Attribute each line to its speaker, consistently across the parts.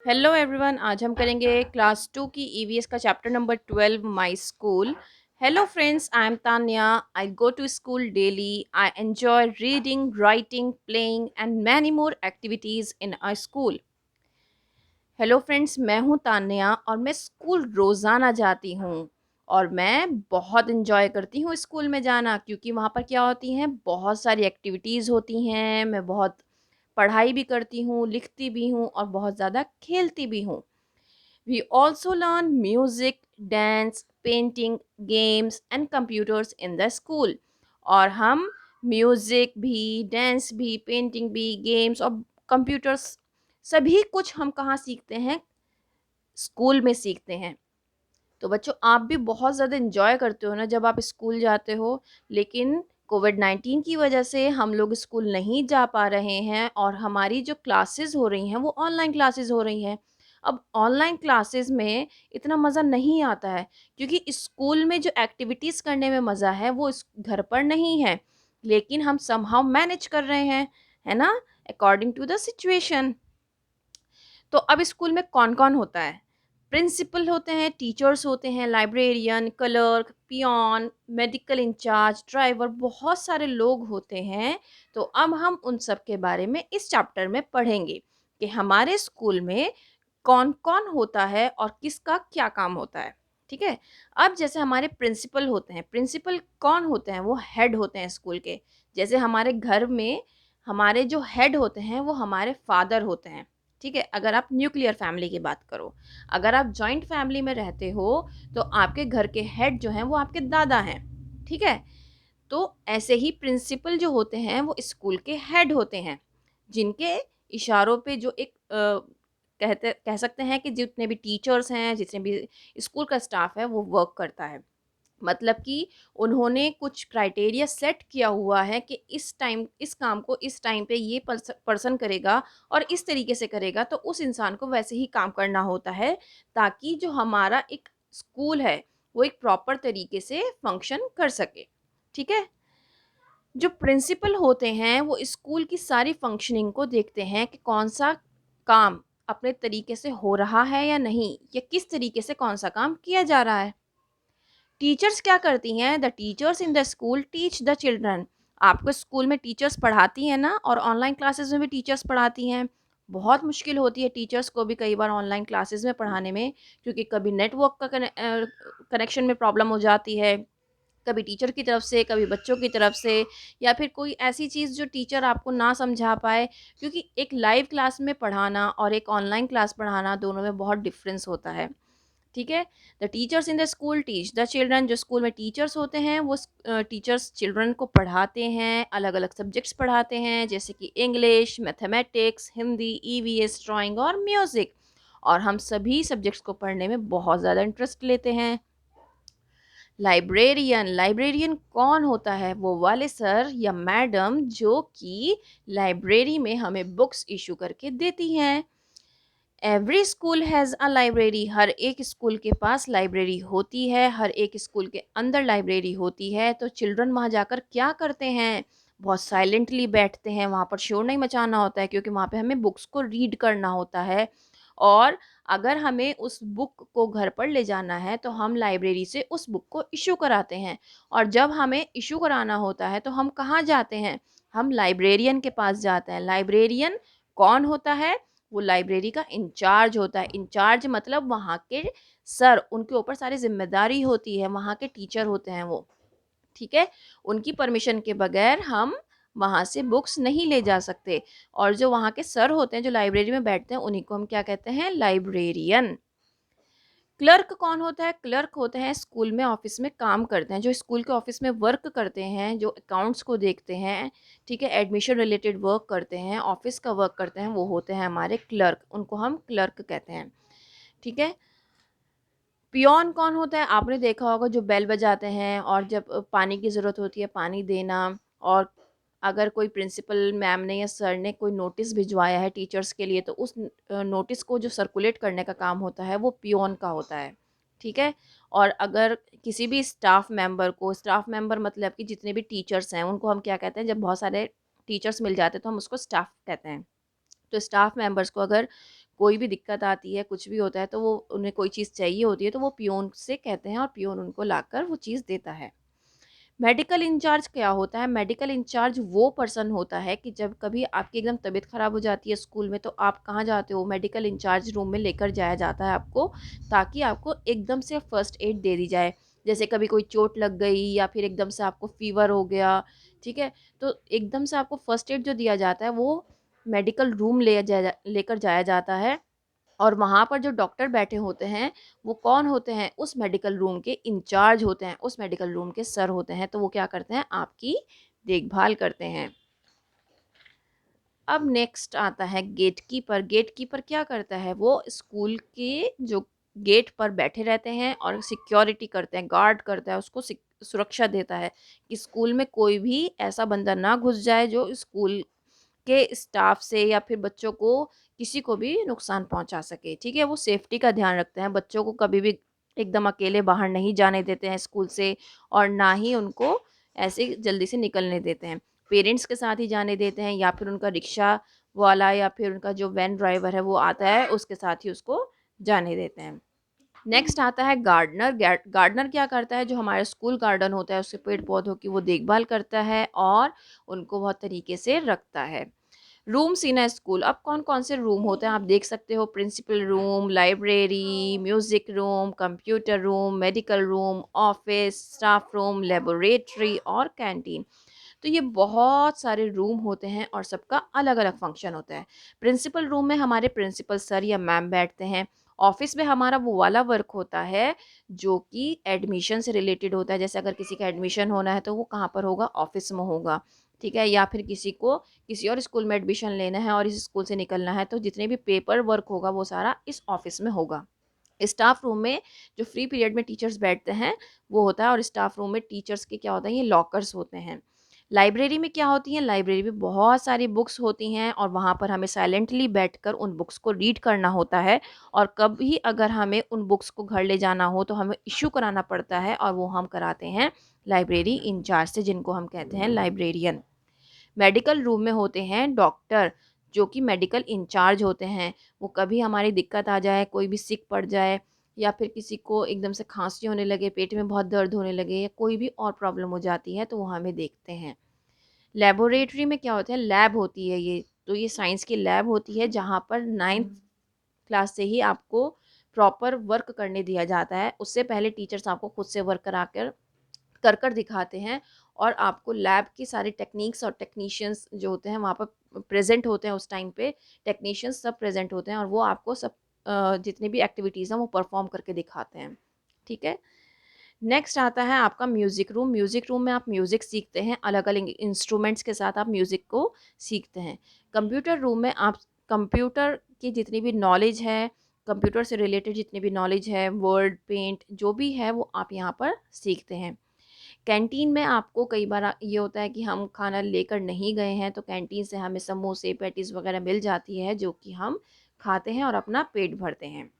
Speaker 1: Hello everyone, आज हम करेंगे क्लास 2 की ईवीएस का chapter number 12 my school. Hello friends, I am Tanya. I go to school daily. I enjoy reading, writing, playing and many more activities in a school. Hello friends, मैं हूँ तान्या और मैं school रोज़ाना जाती हूँ और मैं बहुत इन्जॉय करती हूँ स्कूल में जाना, क्योंकि वहाँ पर क्या होती हैं, बहुत सारी एक्टिविटीज़ होती हैं। मैं बहुत पढ़ाई भी करती हूँ, लिखती भी हूँ और बहुत ज़्यादा खेलती भी हूँ। We also learn music, dance, painting, games and computers in the school। और हम म्यूज़िक भी, डांस भी, पेंटिंग भी, गेम्स और कंप्यूटर्स सभी कुछ हम कहाँ सीखते हैं? स्कूल में सीखते हैं। तो बच्चों, आप भी बहुत ज़्यादा एंजॉय करते हो ना जब आप स्कूल जाते हो, लेकिन कोविड-19 की वजह से हम लोग स्कूल नहीं जा पा रहे हैं और हमारी जो क्लासेस हो रही हैं वो ऑनलाइन क्लासेस हो रही हैं। अब ऑनलाइन क्लासेस में इतना मज़ा नहीं आता है, क्योंकि स्कूल में जो एक्टिविटीज़ करने में मज़ा है वो इस घर पर नहीं है, लेकिन हम समहाउ मैनेज कर रहे हैं, है ना? According to the situation. तो अब स्कूल में कौन-कौन होता है? प्रिंसिपल होते हैं, टीचर्स होते हैं, librarian, clerk, peon, medical incharge, driver, बहुत सारे लोग होते हैं। तो अब हम उन सब के बारे में इस चैप्टर में पढ़ेंगे कि हमारे स्कूल में कौन-कौन होता है और किसका क्या काम होता है। ठीक है? अब जैसे हमारे प्रिंसिपल होते हैं, प्रिंसिपल कौन होते हैं? वो हेड होते हैं स्कूल के। जैसे हमारे घर में हमारे जो हेड होते हैं वो हमारे फादर होते हैं। ठीक है? अगर आप न्यूक्लियर फैमिली की बात करो। अगर आप जॉइंट फैमिली में रहते हो तो आपके घर के हेड जो हैं वो आपके दादा हैं। ठीक है? तो ऐसे ही प्रिंसिपल जो होते हैं वो स्कूल के हेड होते हैं, जिनके इशारों पे जो एक कह सकते हैं कि जितने भी टीचर्स हैं, जितने भी स्कूल का स्टाफ है वो वर्क करता है। मतलब कि उन्होंने कुछ क्राइटेरिया सेट किया हुआ है कि इस काम को इस टाइम पे ये पर्सन करेगा और इस तरीके से करेगा, तो उस इंसान को वैसे ही काम करना होता है, ताकि जो हमारा एक स्कूल है वो एक प्रॉपर तरीके से फंक्शन कर सके। ठीक है? जो प्रिंसिपल होते हैं वो स्कूल की सारी फंक्शनिंग को देखते हैं कि कौन सा काम अपने तरीके से हो रहा है या नहीं, या किस तरीके से कौन सा काम किया जा रहा है। टीचर्स क्या करती हैं? The teachers in the school teach the children. आपको स्कूल में टीचर्स पढ़ाती हैं ना, और ऑनलाइन क्लासेस में भी टीचर्स पढ़ाती हैं। बहुत मुश्किल होती है टीचर्स को भी कई बार ऑनलाइन क्लासेस में पढ़ाने में, क्योंकि कभी नेटवर्क का कनेक्शन में प्रॉब्लम हो जाती है, कभी टीचर की तरफ से, कभी बच्चों की तरफ से, या फिर कोई ऐसी चीज़ जो टीचर आपको ना समझा पाए, क्योंकि एक लाइव क्लास में पढ़ाना और एक ऑनलाइन क्लास पढ़ाना दोनों में बहुत डिफरेंस होता है। ठीक है? The teachers in the school teach the children. जो स्कूल में टीचर्स होते हैं वो टीचर्स चिल्ड्रन को पढ़ाते हैं, अलग-अलग सब्जेक्ट्स पढ़ाते हैं, जैसे कि English, mathematics, Hindi, EVS, drawing और म्यूज़िक। और हम सभी सब्जेक्ट्स को पढ़ने में बहुत ज़्यादा इंटरेस्ट लेते हैं। लाइब्रेरियन, लाइब्रेरियन कौन होता है? वो वाले सर या मैडम जो कि लाइब्रेरी में हमें बुक्स इश्यू करके देती हैं। Every school has a library. हर एक स्कूल के पास लाइब्रेरी होती है, हर एक स्कूल के अंदर लाइब्रेरी होती है। तो चिल्ड्रन वहाँ जाकर क्या करते हैं? बहुत साइलेंटली बैठते हैं, वहाँ पर शोर नहीं मचाना होता है, क्योंकि वहाँ पे हमें बुक्स को रीड करना होता है। और अगर हमें उस बुक को घर पर ले जाना है तो हम लाइब्रेरी से उस बुक को इश्यू कराते हैं। और जब हमें इश्यू कराना होता है तो हम कहाँ जाते हैं? हम लाइब्रेरियन के पास जाते हैं। लाइब्रेरियन कौन होता है? वो लाइब्रेरी का इंचार्ज होता है। इंचार्ज मतलब वहाँ के सर, उनके ऊपर सारी ज़िम्मेदारी होती है, वहाँ के टीचर होते हैं वो। ठीक है? उनकी परमिशन के बगैर हम वहाँ से बुक्स नहीं ले जा सकते। और जो वहाँ के सर होते हैं, जो लाइब्रेरी में बैठते हैं, उन्हीं को हम क्या कहते हैं? लाइब्रेरियन। क्लर्क कौन होता है? क्लर्क होते हैं स्कूल में, ऑफ़िस में काम करते हैं, जो स्कूल के ऑफ़िस में वर्क करते हैं, जो अकाउंट्स को देखते हैं, ठीक है? एडमिशन रिलेटेड वर्क करते हैं, ऑफ़िस का वर्क करते हैं, वो होते हैं हमारे क्लर्क, उनको हम क्लर्क कहते हैं। ठीक है? पियोन कौन होता है? आपने देखा होगा, जो बेल बजाते हैं और जब पानी की ज़रूरत होती है, पानी देना। और अगर कोई प्रिंसिपल मैम ने या सर ने कोई नोटिस भिजवाया है टीचर्स के लिए, तो उस नोटिस को जो सर्कुलेट करने का काम होता है वो पियोन का होता है। ठीक है? और अगर किसी भी स्टाफ मेंबर मतलब कि जितने भी टीचर्स हैं उनको हम क्या कहते हैं? जब बहुत सारे टीचर्स मिल जाते हैं तो हम उसको स्टाफ कहते हैं। तो स्टाफ मेंबर्स को अगर कोई भी दिक्कत आती है, कुछ भी होता है, तो वो उन्हें कोई चीज़ चाहिए होती है तो वो पियोन से कहते हैं और पियोन उनको लाकर वो चीज़ देता है। मेडिकल इंचार्ज क्या होता है? मेडिकल इंचार्ज वो पर्सन होता है कि जब कभी आपकी एकदम तबीयत ख़राब हो जाती है स्कूल में, तो आप कहाँ जाते हो? मेडिकल इंचार्ज रूम में लेकर जाया जाता है आपको, ताकि आपको एकदम से फर्स्ट एड दे दी जाए। जैसे कभी कोई चोट लग गई या फिर एकदम से आपको फ़ीवर हो गया, ठीक है? तो एकदम से आपको फर्स्ट एड जो दिया जाता है वो मेडिकल रूम लेकर जाया जाता है। और वहाँ पर जो डॉक्टर बैठे होते हैं, वो कौन होते हैं? उस मेडिकल रूम के इंचार्ज होते हैं, उस मेडिकल रूम के सर होते हैं। तो वो क्या करते हैं? आपकी देखभाल करते हैं। अब नेक्स्ट आता है गेटकीपर। गेटकीपर क्या करता है? वो स्कूल के जो गेट पर बैठे रहते हैं और सिक्योरिटी करते हैं, गार्ड करता है, उसको सुरक्षा देता है कि स्कूल में कोई भी ऐसा बंदा ना घुस जाए जो स्कूल के स्टाफ से या फिर बच्चों को किसी को भी नुकसान पहुंचा सके, ठीक है? वो सेफ्टी का ध्यान रखते हैं, बच्चों को कभी भी एकदम अकेले बाहर नहीं जाने देते हैं स्कूल से, और ना ही उनको ऐसे जल्दी से निकलने देते हैं। पेरेंट्स के साथ ही जाने देते हैं, या फिर उनका रिक्शा वाला या फिर उनका जो वैन ड्राइवर है वो आता है, उसके साथ ही उसको जाने देते हैं। नेक्स्ट आता है गार्डनर। गार्डनर क्या करता है? जो हमारा स्कूल गार्डन होता है उसके पेड़ पौधों की वो देखभाल करता है और उनको बहुत तरीके से रखता है। Rooms in a school. अब कौन-कौन से रूम होते हैं आप देख सकते हो? Principal room, library, music room, computer room, medical room, office, staff room, laboratory और कैंटीन। तो ये बहुत सारे रूम होते हैं और सबका अलग-अलग फंक्शन होता है। प्रिंसिपल रूम में हमारे प्रिंसिपल सर या मैम बैठते हैं। ऑफिस में हमारा वो वाला वर्क होता है जो कि एडमिशन से रिलेटेड होता है। जैसे अगर किसी का एडमिशन होना है तो वो कहाँ पर होगा? ऑफिस में होगा, ठीक है? या फिर किसी को किसी और स्कूल में एडमिशन लेना है और इस स्कूल से निकलना है, तो जितने भी पेपर वर्क होगा वो सारा इस ऑफिस में होगा। स्टाफ रूम में जो फ्री पीरियड में टीचर्स बैठते हैं वो होता है, और स्टाफ रूम में टीचर्स के क्या होता है? ये लॉकर्स होते हैं। लाइब्रेरी में क्या होती है? लाइब्रेरी में बहुत सारी बुक्स होती हैं और वहाँ पर हमें साइलेंटली बैठकर उन बुक्स को रीड करना होता है, और कभी अगर हमें उन बुक्स को घर ले जाना हो तो हमें इश्यू कराना पड़ता है, और वो हम कराते हैं लाइब्रेरी इंचार्ज से, जिनको हम कहते हैं लाइब्रेरियन। मेडिकल रूम में होते हैं डॉक्टर, जो कि मेडिकल इंचार्ज होते हैं। वो कभी हमारी दिक्कत आ जाए, कोई भी सिक पड़ जाए, या फिर किसी को एकदम से खांसी होने लगे, पेट में बहुत दर्द होने लगे, या कोई भी और प्रॉब्लम हो जाती है, तो वो हमें देखते हैं। लेबोरेटरी में क्या होता है? लैब होती है ये। तो ये साइंस की लैब होती है जहाँ पर 9th क्लास से ही आपको प्रॉपर वर्क करने दिया जाता है। उससे पहले टीचर्स आपको खुद से वर्क कर दिखाते हैं, और आपको लैब की सारी टेक्निक्स और टेक्नीशियंस जो होते हैं वहाँ पर प्रेजेंट होते हैं। उस टाइम पे टेक्नीशियंस सब प्रेजेंट होते हैं और वो आपको सब जितनी भी एक्टिविटीज़ हैं वो परफॉर्म करके दिखाते हैं, ठीक है? नेक्स्ट आता है आपका म्यूज़िक रूम। म्यूज़िक रूम में आप म्यूज़िक सीखते हैं, अलग-अलग इंस्ट्रूमेंट्स के साथ आप म्यूज़िक को सीखते हैं। कंप्यूटर रूम में आप कंप्यूटर की जितनी भी नॉलेज है, कंप्यूटर से रिलेटेड जितनी भी नॉलेज है, वर्ड, पेंट जो भी है वो आप यहाँ पर सीखते हैं। कैंटीन में आपको कई बार ये होता है कि हम खाना लेकर नहीं गए हैं, तो कैंटीन से हमें समोसे, पैटीज़ वगैरह मिल जाती है, जो कि हम खाते हैं और अपना पेट भरते हैं।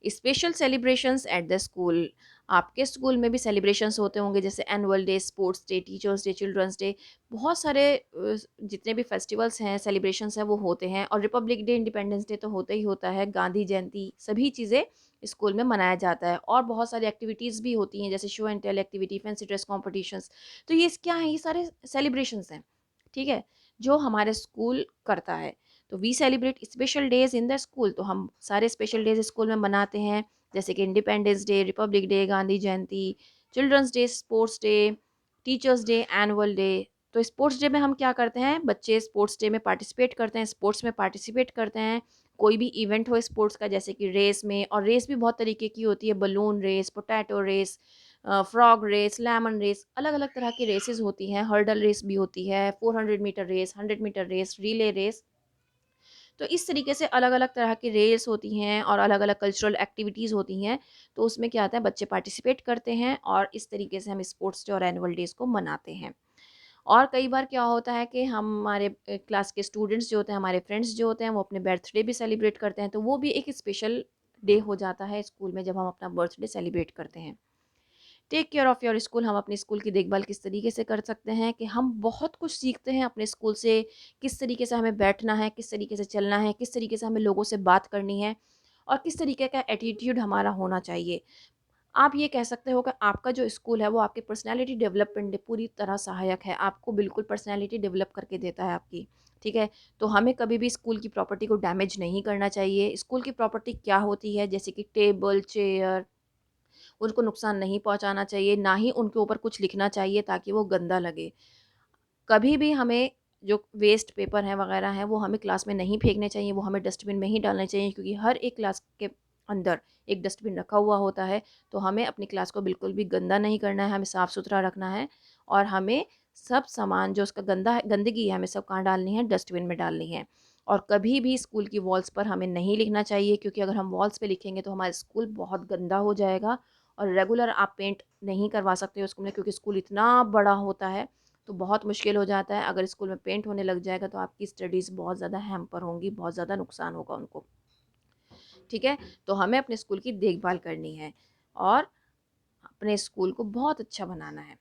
Speaker 1: Special celebrations at the school. आपके स्कूल में भी सेलिब्रेशंस होते होंगे, जैसे annual day, sports day, teachers day, children's day. बहुत सारे जितने भी फेस्टिवल्स हैं, सेलिब्रेशंस हैं, वो होते हैं। और रिपब्लिक डे, इंडिपेंडेंस डे तो होता ही होता है, गांधी जयंती, सभी चीज़ें स्कूल में मनाया जाता है। और बहुत सारी एक्टिविटीज़ भी होती हैं, जैसे show and tell activity, fancy dress competitions. तो ये क्या है? ये सारे सेलिब्रेशंस हैं, ठीक है, जो हमारे स्कूल करता है। तो we celebrate special days in the school. तो हम सारे स्पेशल डेज स्कूल में मनाते हैं, जैसे कि independence day, republic day, Gandhi Jayanti, children's day, sports day, teachers day, annual day. तो स्पोर्ट्स डे में हम क्या करते हैं? बच्चे स्पोर्ट्स डे में पार्टिसिपेट करते हैं, स्पोर्ट्स में पार्टिसिपेट करते हैं। कोई भी इवेंट हो स्पोर्ट्स का, जैसे कि रेस में, और रेस भी बहुत तरीके की होती है, balloon race, potato race, frog race, lemon race, अलग अलग तरह की रेसेस होती हैं। हर्डल रेस भी होती है, 400 metre race, 100 metre race, relay race. तो इस तरीके से अलग-अलग तरह की रेस होती हैं और अलग-अलग कल्चरल एक्टिविटीज़ होती हैं। तो उसमें क्या होता है? बच्चे पार्टिसिपेट करते हैं और इस तरीके से हम स्पोर्ट्स डे और एनुअल डेज़ को मनाते हैं। और कई बार क्या होता है कि हमारे क्लास के स्टूडेंट्स जो होते हैं, हमारे फ्रेंड्स जो होते हैं, वो अपने बर्थडे भी सेलिब्रेट करते हैं। तो वो भी एक स्पेशल डे हो जाता है स्कूल में, जब हम अपना बर्थडे सेलिब्रेट करते हैं। Take care of your school, हम अपने स्कूल की देखभाल किस तरीके से कर सकते हैं कि हम बहुत कुछ सीखते हैं अपने स्कूल से, किस तरीके से हमें बैठना है, किस तरीके से चलना है, किस तरीके से हमें लोगों से बात करनी है और किस तरीके का एटीट्यूड हमारा होना चाहिए। आप ये कह सकते हो कि आपका जो स्कूल है वो आपकी पर्सनैलिटी डेवलपमेंट में पूरी तरह सहायक है, आपको बिल्कुल पर्सनैलिटी डेवलप करके देता है आपकी, ठीक है? तो हमें कभी भी स्कूल की प्रॉपर्टी को डैमेज नहीं करना चाहिए। स्कूल की प्रॉपर्टी क्या होती है, जैसे कि टेबल, चेयर, उनको नुकसान नहीं पहुँचाना चाहिए, ना ही उनके ऊपर कुछ लिखना चाहिए ताकि वो गंदा लगे। कभी भी हमें जो वेस्ट पेपर हैं वगैरह हैं वो हमें क्लास में नहीं फेंकने चाहिए, वो हमें डस्टबिन में ही डालने चाहिए, क्योंकि हर एक क्लास के अंदर एक डस्टबिन रखा हुआ होता है। तो हमें अपनी क्लास को बिल्कुल भी गंदा नहीं करना है, हमें साफ़-सुथरा रखना है और हमें सब सामान जो उसका गंदगी है हमें सब कहाँ डालनी है, डस्टबिन में डालनी है। और कभी भी स्कूल की वॉल्स पर हमें नहीं लिखना चाहिए, क्योंकि अगर हम वॉल्स पे लिखेंगे तो हमारा स्कूल बहुत गंदा हो जाएगा और रेगुलर आप पेंट नहीं करवा सकते हो स्कूल में, क्योंकि स्कूल इतना बड़ा होता है तो बहुत मुश्किल हो जाता है। अगर स्कूल में पेंट होने लग जाएगा तो आपकी स्टडीज़ बहुत ज़्यादा हैम्पर होंगी, बहुत ज़्यादा नुकसान होगा उनको, ठीक है? तो हमें अपने स्कूल की देखभाल करनी है और अपने स्कूल को बहुत अच्छा बनाना है,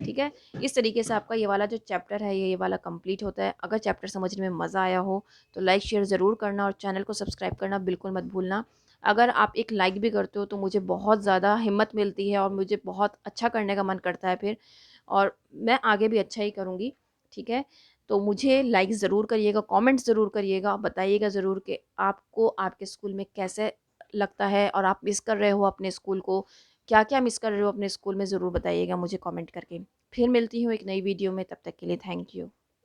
Speaker 1: ठीक है? इस तरीके से आपका ये वाला जो चैप्टर है ये वाला कंप्लीट होता है। अगर चैप्टर समझने में मज़ा आया हो तो लाइक शेयर ज़रूर करना और चैनल को सब्सक्राइब करना बिल्कुल मत भूलना। अगर आप एक लाइक भी करते हो तो मुझे बहुत ज़्यादा हिम्मत मिलती है और मुझे बहुत अच्छा करने का मन करता है फिर, और मैं आगे भी अच्छा ही करूँगी, ठीक है? तो मुझे लाइक ज़रूर करिएगा, कमेंट ज़रूर करिएगा, बताइएगा ज़रूर कि आपको आपके स्कूल में कैसे लगता है और आप मिस कर रहे हो अपने स्कूल को, क्या-क्या मिस कर रहे हो अपने स्कूल में, ज़रूर बताइएगा मुझे कमेंट करके। फिर मिलती हूँ एक नई वीडियो में, तब तक के लिए थैंक यू।